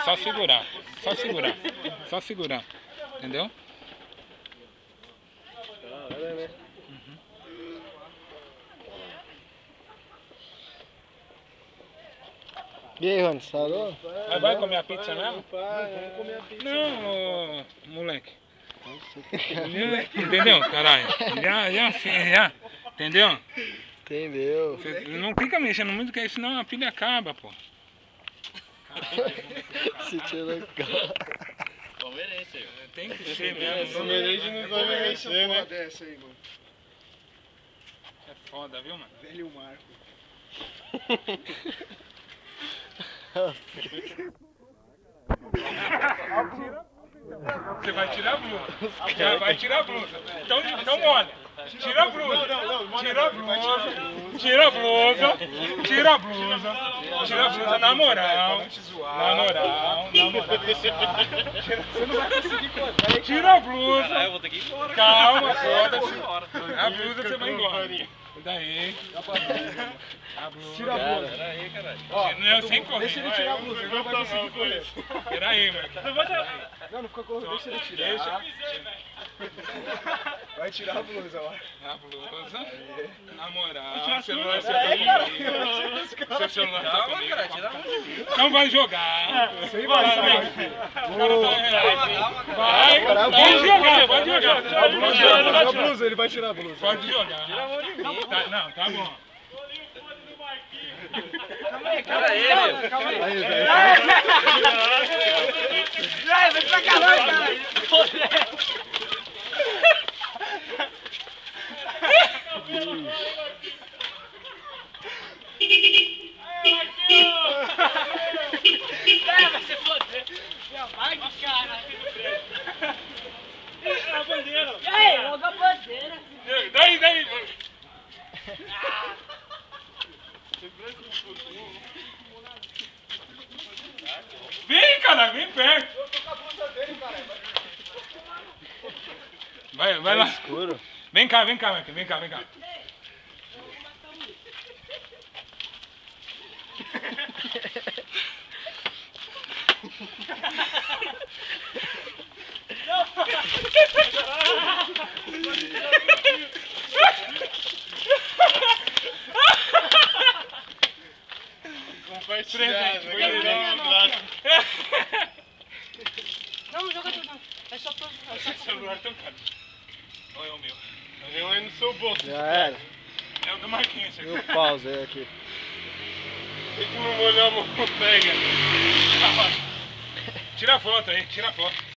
só segurar. Só segurar. Só segurar. Entendeu? E aí, Rony, falou? Vai comer a pizza mesmo? Vamos comer a pizza. Não, moleque. Entendeu, caralho? Já. Entendeu? Entendeu? Você não fica mexendo muito, que senão a pilha acaba, pô. Se tira Palmeirense. Tem que ser mesmo. Palmeirense não sabe mexer, né? Dessa aí, mano. É foda, viu, mano? Velho Marco. Você vai tirar a blusa. Vai tirar a blusa. Então olha. Tira a blusa. Tira a blusa. Tira a blusa. Tira a blusa. Tira a blusa na moral. Na moral. Você não vai conseguir cortar. Tira a blusa. Eu vou ter que ir embora. Calma, foda-se. A blusa você vai embora. Daí. A blusa. Tira a blusa. Peraí, caralho. Não, sem correr. Deixa ele tirar a blusa, ele não vai conseguir correr. Peraí, mano. Não fica correndo, deixa ele tirar. Vai tirar a blusa, ó. A blusa. Na moral. Seu celular tá comigo. Seu celular tá comigo. Cara, tira a mão de mim. Não vai jogar. Sem vazar, Vai, filho. Pode jogar, pode jogar. Tira a blusa, ele vai tirar a blusa. Pode jogar. Tira a mão de mim. Não, tá bom. Calma aí, velho. Aí, velho. Vai pra caralho, cara. Vai se foder! Vai, cara! A bandeira! E aí, logo a bandeira! Daí! Vem, cara, vem perto! Vai lá! escuro. Vem cá, vem cá. Não, não joga tudo não. É só pra... Esse celular tão caro. Olha é o meu. Eu aí no seu bolso. Já era. É o do Marquinhos. Eu pausei aqui. Tem que não molhar a mão, pega. Tira a foto aí, tira a foto.